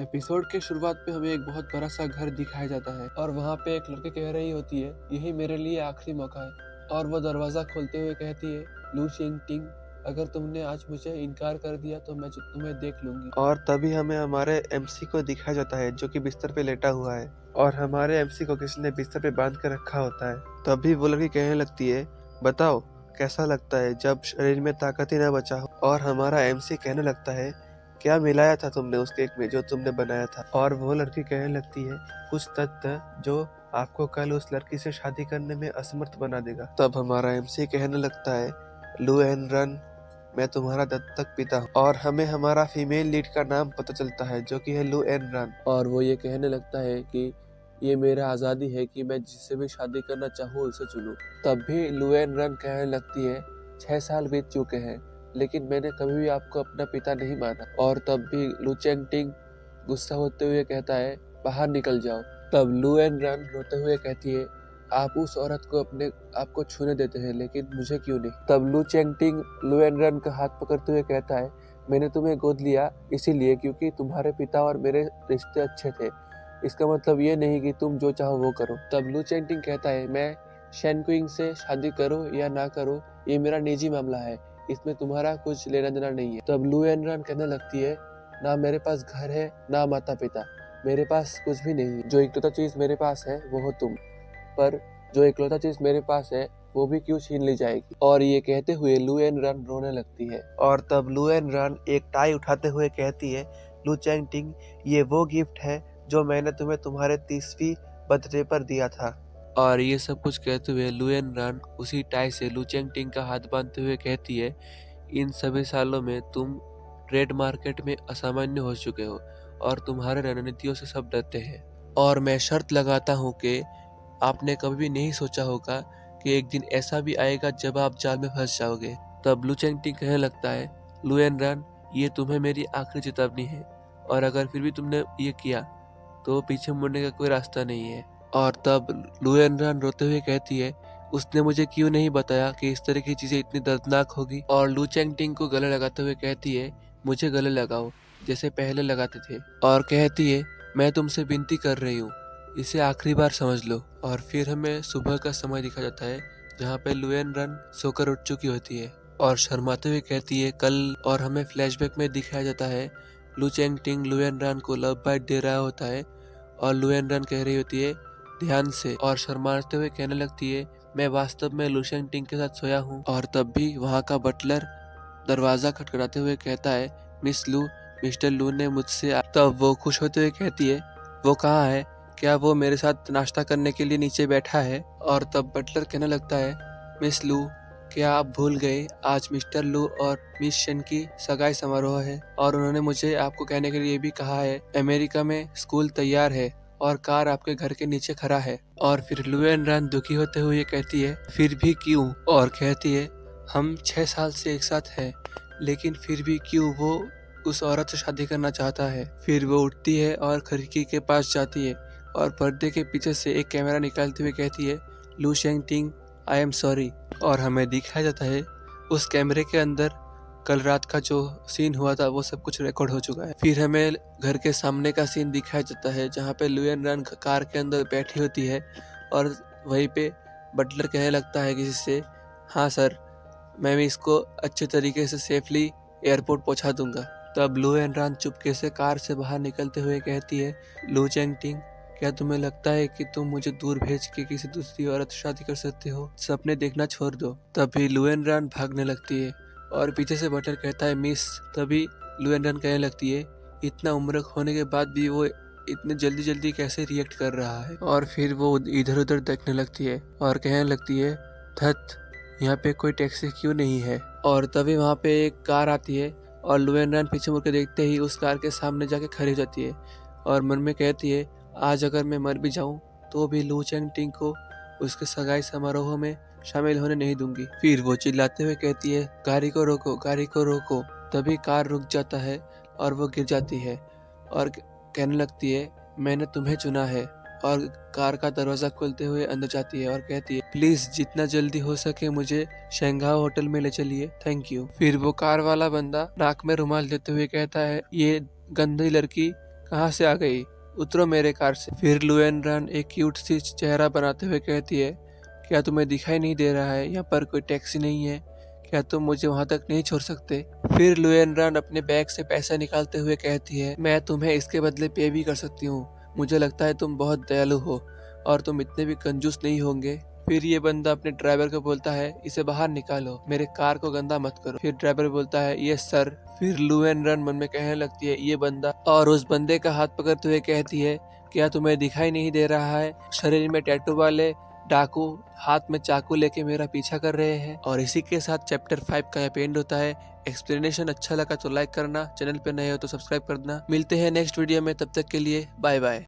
Episode के शुरुआत पे हमें एक बहुत बड़ा सा घर दिखाया जाता है और वहाँ पे एक लड़की कह रही होती है, यही मेरे लिए आखिरी मौका है। और वो दरवाजा खोलते हुए कहती है, लू चिंग टिंग, अगर तुमने आज मुझे इनकार कर दिया तो मैं तुम्हें देख लूंगी। और तभी हमें हमारे एमसी को दिखाया जाता है जो कि बिस्तर पे लेटा हुआ है और हमारे एमसी को किसी ने बिस्तर पे बांध कर रखा होता है। तभी वो लड़की कहने लगती है, बताओ कैसा लगता है जब शरीर में ताकत ही ना बचा हो। और हमारा एमसी कहने लगता है, क्या मिलाया था तुमने उस केक में जो तुमने बनाया था। और वो लड़की कहने लगती है, कुछ तथ्य जो आपको कल उस लड़की से शादी करने में असमर्थ बना देगा। तब हमारा एमसी कहने लगता है, लू एन रन, मैं तुम्हारा दत्तक पिता हूँ। और हमें हमारा फीमेल लीड का नाम पता चलता है जो कि है लू एन रन। और वो ये कहने लगता है कि ये मेरा आज़ादी है कि मैं जिससे भी शादी करना चाहूँ उसे चुनूँ। तब भी लुएन रन कहने लगती है, 6 साल बीत चुके हैं लेकिन मैंने कभी भी आपको अपना पिता नहीं माना। और तब भी लू चेंग टिंग गुस्सा होते हुए कहता है, बाहर निकल जाओ। तब लुएन रन रोते हुए कहती है, आप उस औरत को अपने आपको छूने देते हैं लेकिन मुझे क्यों नहीं। तब लू चेंग टिंग लुएन रन का हाथ पकड़ते हुए कहता है, मैंने तुम्हें गोद लिया इसीलिए क्योंकि तुम्हारे पिता और मेरे रिश्ते अच्छे थे। इसका मतलब ये नहीं कि तुम जो चाहो वो करो। तब लू चेंटिंग कहता है, मैं शेन क्विंग से शादी करो या ना करो ये मेरा निजी मामला है, इसमें तुम्हारा कुछ लेना देना नहीं है। तब लू एन रन कहने लगती है, ना मेरे पास घर है ना माता पिता, मेरे पास कुछ भी नहीं है। जो इकलौता चीज मेरे पास है वो हो तुम, पर जो इकलौता चीज मेरे पास है वो भी क्यों छीन ली जाएगी। और ये कहते हुए लू एन रन रोने लगती है। और तब लू एन रन एक टाई उठाते हुए कहती है, लू चैंग टिंग, ये वो गिफ्ट है जो मैंने तुम्हें तुम्हारे 30वीं बर्थडे पर दिया था। और ये सब कुछ कहते हुए लुएन रन उसी टाई से लू चेंग टिंग का हाथ बांधते हुए कहती है, इन सभी सालों में तुम ट्रेड मार्केट में असामान्य हो चुके हो और तुम्हारे रणनीतियों से सब डरते हैं। और मैं शर्त लगाता हूँ कि आपने कभी भी नहीं सोचा होगा कि एक दिन ऐसा भी आएगा जब आप जाल में फंस जाओगे। तब लू चेंग टिंग कहने लगता है, लुएन रन, ये तुम्हें मेरी आखिरी चेतावनी है और अगर फिर भी तुमने ये किया तो पीछे मुड़ने का कोई रास्ता नहीं है। और तब लुएन रन रोते हुए कहती है, उसने मुझे क्यों नहीं बताया कि इस तरह की चीजें इतनी दर्दनाक होगी। और लू चेंग टिंग को गले लगाते हुए कहती है, मुझे गले लगाओ जैसे पहले लगाते थे। और कहती है, मैं तुमसे विनती कर रही हूँ, इसे आखिरी बार समझ लो। और फिर हमें सुबह का समय दिखा जाता है जहाँ पे लुएन रन सोकर उठ चुकी होती है और शर्माते हुए कहती है कल। और हमें फ्लैशबैक में दिखाया जाता है लू चेंग टिंग लुएन रन को लव बाइट दे रहा होता है और लुएन रन कह रही होती है, ध्यान से। और शर्माते हुए कहने लगती है, मैं वास्तव में लू चेंग टिंग के साथ सोया हूँ। और तब भी वहाँ का बटलर दरवाजा खटखटाते हुए कहता है, मिस लू, मिस्टर लू ने मुझसे। तब वो खुश होते हुए कहती है, वो कहाँ है, क्या वो मेरे साथ नाश्ता करने के लिए नीचे बैठा है। और तब बटलर कहने लगता है, मिस लू, क्या आप भूल गए आज मिस्टर लू और मिस शेन की सगाई समारोह है और उन्होंने मुझे आपको कहने के लिए भी कहा है, अमेरिका में स्कूल तैयार है और कार आपके घर के नीचे खड़ा है। और फिर लुएन रन दुखी होते हुए कहती है, फिर भी क्यों। और कहती है, हम 6 साल से एक साथ हैं लेकिन फिर भी क्यों वो उस औरत से शादी करना चाहता है। फिर वो उठती है और खिड़की के पास जाती है और पर्दे के पीछे से एक कैमरा निकालते हुए कहती है, लू शेंग टिंग, आई एम सॉरी। और हमें दिखाया जाता है उस कैमरे के अंदर कल रात का जो सीन हुआ था वो सब कुछ रिकॉर्ड हो चुका है। फिर हमें घर के सामने का सीन दिखाया जाता है जहाँ पे लुएन रन कार के अंदर बैठी होती है और वहीं पे बटलर कहने लगता है किसी से, हाँ सर, मैं भी इसको अच्छे तरीके से सेफली एयरपोर्ट पहुंचा दूंगा। तब लुएन रन चुपके से कार से बाहर निकलते हुए कहती है, लू चेंग टिंग, क्या तुम्हें लगता है कि तुम मुझे दूर भेज के किसी दूसरी औरत से शादी कर सकते हो। सपने देखना छोड़ दो। तभी लुएन रन भागने लगती है और पीछे से बटलर कहता है, मिस। तभी लुएन रन कहने लगती है, इतना उम्र होने के बाद भी वो इतने जल्दी जल्दी कैसे रिएक्ट कर रहा है। और फिर वो इधर उधर देखने लगती है और कहने लगती है, धत, यहाँ पे कोई टैक्सी क्यों नहीं है। और तभी वहाँ पे एक कार आती है और लुएन रन पीछे मुड़ के देखते ही उस कार के सामने जाके खड़ी हो जाती है और मन में कहती है, आज अगर मैं मर भी जाऊं तो भी लू चेंग टिंग को उसके सगाई समारोह में शामिल होने नहीं दूंगी। फिर वो चिल्लाते हुए कहती है, गाड़ी को रोको, गाड़ी को रोको। तभी कार रुक जाता है और वो गिर जाती है और कहने लगती है, मैंने तुम्हें चुना है। और कार का दरवाजा खोलते हुए अंदर जाती है और कहती है, प्लीज जितना जल्दी हो सके मुझे शंघाई होटल में ले चलिए, थैंक यू। फिर वो कार वाला बंदा नाक में रुमाल देते हुए कहता है, ये गंदी लड़की कहाँ से आ गई? उतरो मेरे कार से। फिर लुएन रान एक क्यूट सी चेहरा बनाते हुए कहती है, क्या तुम्हें दिखाई नहीं दे रहा है यहाँ पर कोई टैक्सी नहीं है? क्या तुम मुझे वहाँ तक नहीं छोड़ सकते? फिर लुएन रान अपने बैग से पैसा निकालते हुए कहती है, मैं तुम्हें इसके बदले पे भी कर सकती हूँ। मुझे लगता है तुम बहुत दयालु हो और तुम इतने भी कंजूस नहीं होंगे। फिर ये बंदा अपने ड्राइवर को बोलता है, इसे बाहर निकालो, मेरे कार को गंदा मत करो। फिर ड्राइवर बोलता है, यस सर। फिर लुएन रन मन में कहने लगती है, ये बंदा, और उस बंदे का हाथ पकड़ते हुए कहती है, क्या तुम्हें दिखाई नहीं दे रहा है? शरीर में टैटू वाले डाकू हाथ में चाकू लेके मेरा पीछा कर रहे हैं। और इसी के साथ चैप्टर 5 का एंड होता है। एक्सप्लेनेशन अच्छा लगा तो लाइक करना, चैनल पे नए हो तो सब्सक्राइब करना। मिलते हैं नेक्स्ट वीडियो में, तब तक के लिए बाय बाय।